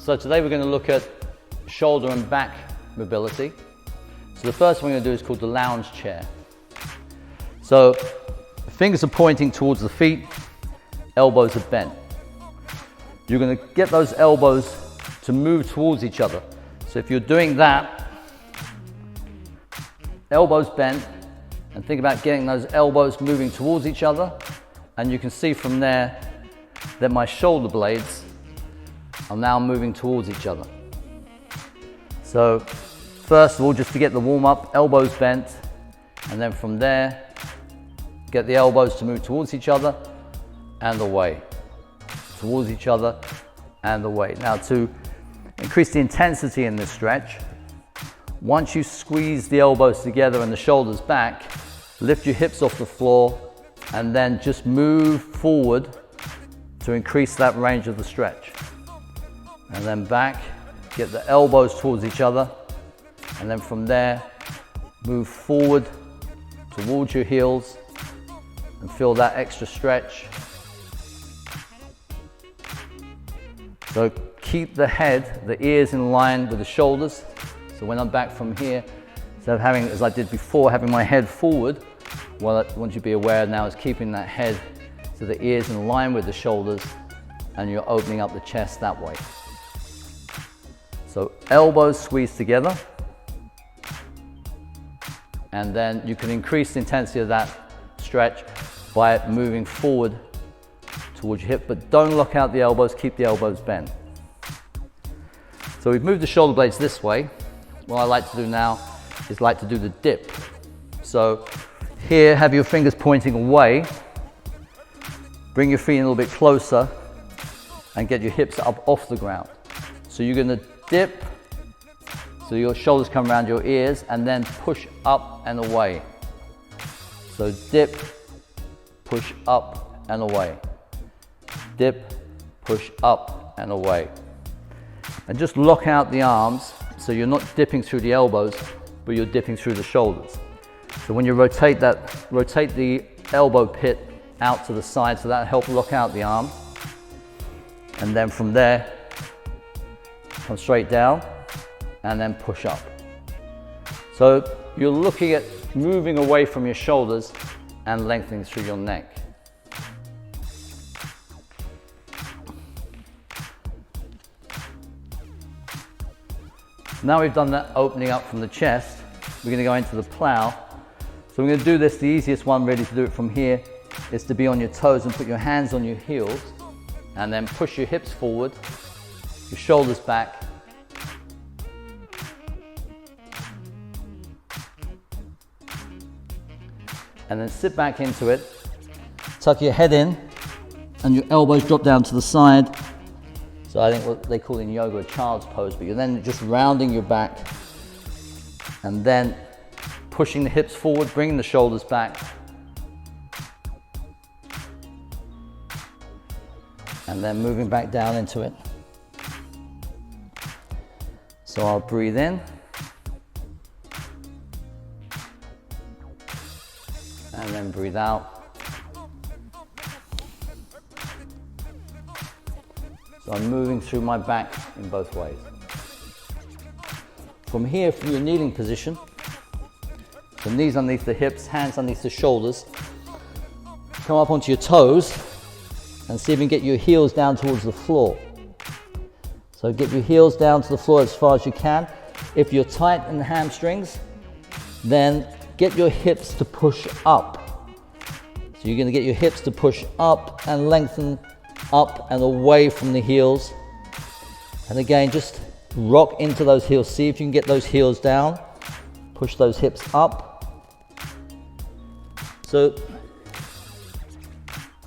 So today we're going to look at shoulder and back mobility. So the first one we're going to do is called the lounge chair. So the fingers are pointing towards the feet, elbows are bent. You're going to get those elbows to move towards each other. So if you're doing that, elbows bent, and think about getting those elbows moving towards each other, and you can see from there that my shoulder blades are now moving towards each other. So first of all, just to get the warm up, elbows bent, and then from there, get the elbows to move towards each other and away. Towards each other and away. Now to increase the intensity in this stretch, once you squeeze the elbows together and the shoulders back, lift your hips off the floor and then just move forward to increase that range of the stretch. And then back, get the elbows towards each other, and then from there, move forward towards your heels and feel that extra stretch. So keep the head, the ears in line with the shoulders. So when I'm back from here, instead of having, as I did before, having my head forward, what I want you to be aware of now is keeping that head so the ears in line with the shoulders and you're opening up the chest that way. So elbows squeeze together, and then you can increase the intensity of that stretch by moving forward towards your hip, but don't lock out the elbows, keep the elbows bent. So we've moved the shoulder blades this way. What I like to do now is like to do the dip. So here, have your fingers pointing away, bring your feet a little bit closer and get your hips up off the ground. So you're going to dip, so your shoulders come around your ears, and then push up and away. So dip, push up and away. Dip, push up and away. And just lock out the arms so you're not dipping through the elbows, but you're dipping through the shoulders. So when you rotate the elbow pit out to the side, so that'll help lock out the arm. And then from there, come straight down and then push up. So you're looking at moving away from your shoulders and lengthening through your neck. Now we've done that opening up from the chest, we're going to go into the plow. So we're going to do this, the easiest one really to do it from here is to be on your toes and put your hands on your heels and then push your hips forward, your shoulders back. And then sit back into it, tuck your head in and your elbows drop down to the side. So I think what they call in yoga a child's pose, but you're then just rounding your back and then pushing the hips forward, bringing the shoulders back. And then moving back down into it. So I'll breathe in. And then breathe out. So I'm moving through my back in both ways. From here, from your kneeling position, so knees underneath the hips, hands underneath the shoulders, come up onto your toes and see if you can get your heels down towards the floor. So get your heels down to the floor as far as you can. If you're tight in the hamstrings, then get your hips to push up. So you're going to get your hips to push up and lengthen up and away from the heels. And again, just rock into those heels. See if you can get those heels down. Push those hips up. So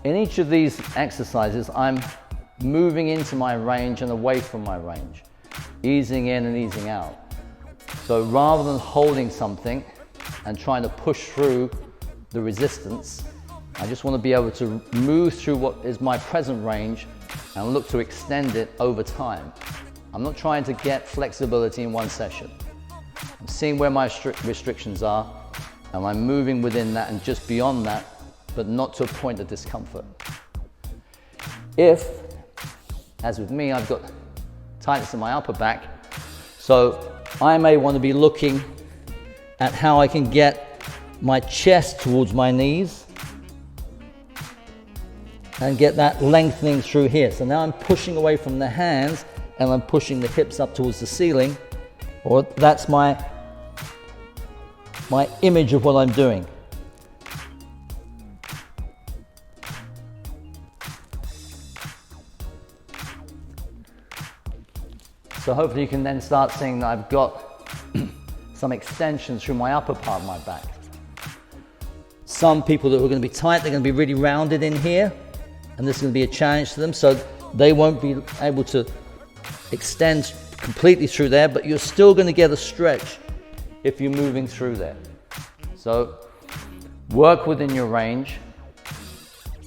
in each of these exercises, I'm moving into my range and away from my range, easing in and easing out. So rather than holding something and trying to push through the resistance, I just want to be able to move through what is my present range and look to extend it over time. I'm not trying to get flexibility in one session. I'm seeing where my restrictions are, and I'm moving within that and just beyond that, but not to a point of discomfort. If, as with me, I've got tightness in my upper back. So I may want to be looking at how I can get my chest towards my knees and get that lengthening through here. So now I'm pushing away from the hands and I'm pushing the hips up towards the ceiling, or that's my image of what I'm doing. So hopefully you can then start seeing that I've got some extensions through my upper part of my back. Some people that are going to be tight, they're going to be really rounded in here, and this is going to be a challenge to them, so they won't be able to extend completely through there, but you're still going to get a stretch if you're moving through there. So work within your range,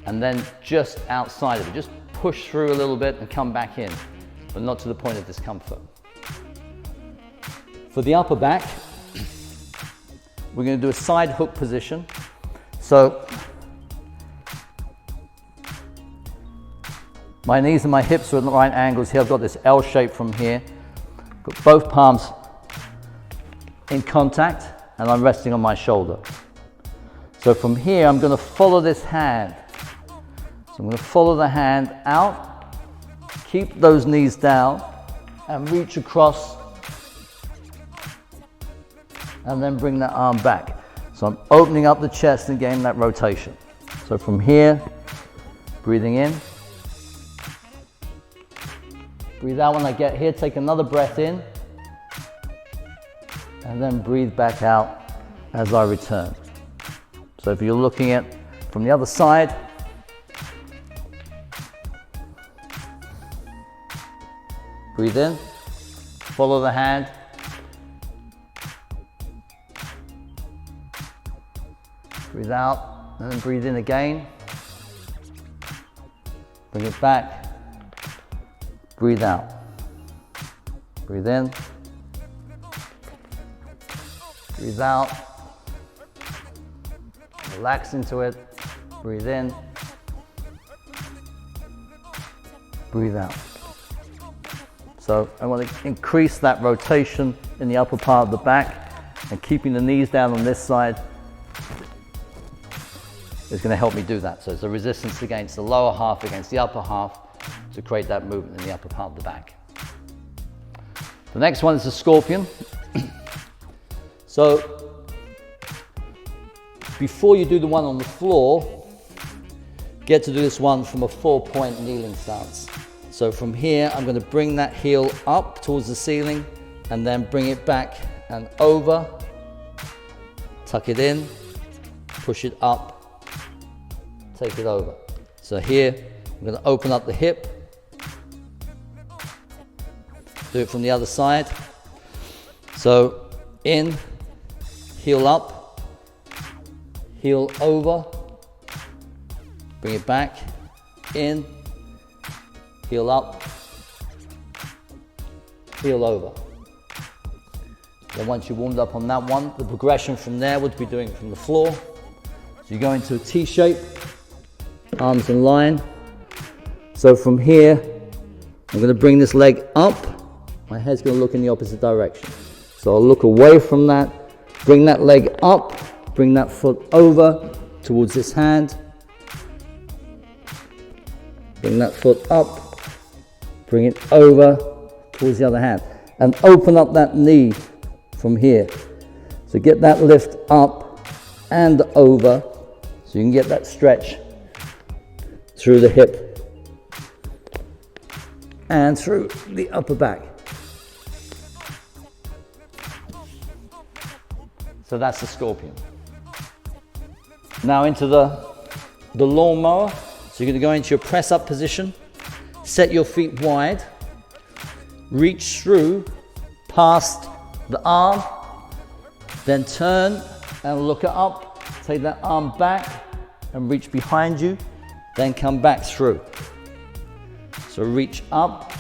and then just outside of it, just push through a little bit and come back in, but not to the point of discomfort. For the upper back, we're going to do a side hook position. So my knees and my hips are at the right angles here. I've got this L shape from here. Got both palms in contact and I'm resting on my shoulder. So from here, I'm going to follow this hand. So I'm going to follow the hand out, keep those knees down and reach across and then bring that arm back. So I'm opening up the chest and getting that rotation. So from here, breathing in. Breathe out when I get here, take another breath in. And then breathe back out as I return. So if you're looking at from the other side, breathe in, follow the hand. Breathe out, and then breathe in again. Bring it back. Breathe out. Breathe in. Breathe out. Relax into it. Breathe in. Breathe out. So I want to increase that rotation in the upper part of the back, and keeping the knees down on this side is going to help me do that. So it's a resistance against the lower half against the upper half to create that movement in the upper part of the back. The next one is the scorpion. So before you do the one on the floor, get to do this one from a 4-point kneeling stance. So from here, I'm going to bring that heel up towards the ceiling and then bring it back and over, tuck it in, push it up, take it over. So here, I'm going to open up the hip, do it from the other side. So in, heel up, heel over, bring it back, in, heel up, heel over. Then once you're warmed up on that one, the progression from there would be doing it from the floor. So you go into a T shape, arms in line. So from here, I'm going to bring this leg up. My head's going to look in the opposite direction. So I'll look away from that, bring that leg up, bring that foot over towards this hand. Bring that foot up, bring it over towards the other hand. And open up that knee from here. So get that lift up and over so you can get that stretch through the hip and through the upper back. So that's the scorpion. Now into the lawnmower. So you're going to go into your press up position, set your feet wide, reach through past the arm, then turn and look it up, take that arm back and reach behind you, then come back through. So reach up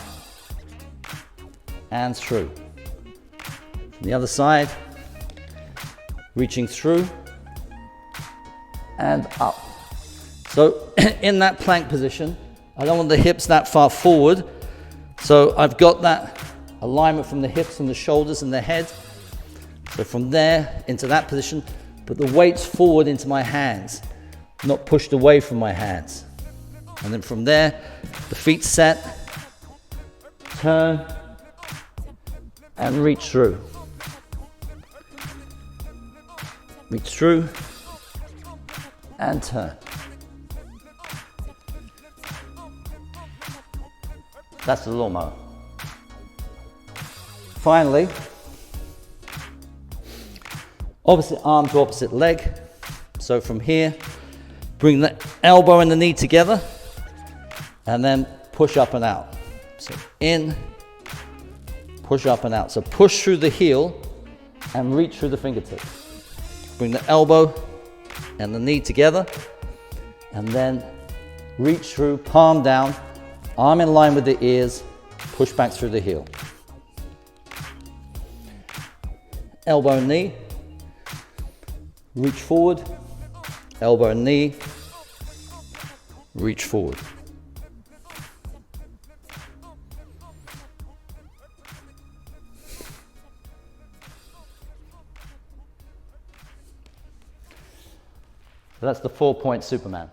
and through. From the other side, reaching through and up. So in that plank position, I don't want the hips that far forward, So I've got that alignment from the hips and the shoulders and the head. So from there into that position, put the weights forward into my hands, not pushed away from my hands. And then from there, the feet set, turn, and reach through. Reach through, and turn. That's the lawnmower. Finally, opposite arm to opposite leg. So from here, bring the elbow and the knee together, and then push up and out. So in, push up and out. So push through the heel and reach through the fingertips. Bring the elbow and the knee together, and then reach through, palm down, arm in line with the ears, push back through the heel. Elbow and knee, reach forward, elbow and knee, reach forward. So that's the 4-point Superman.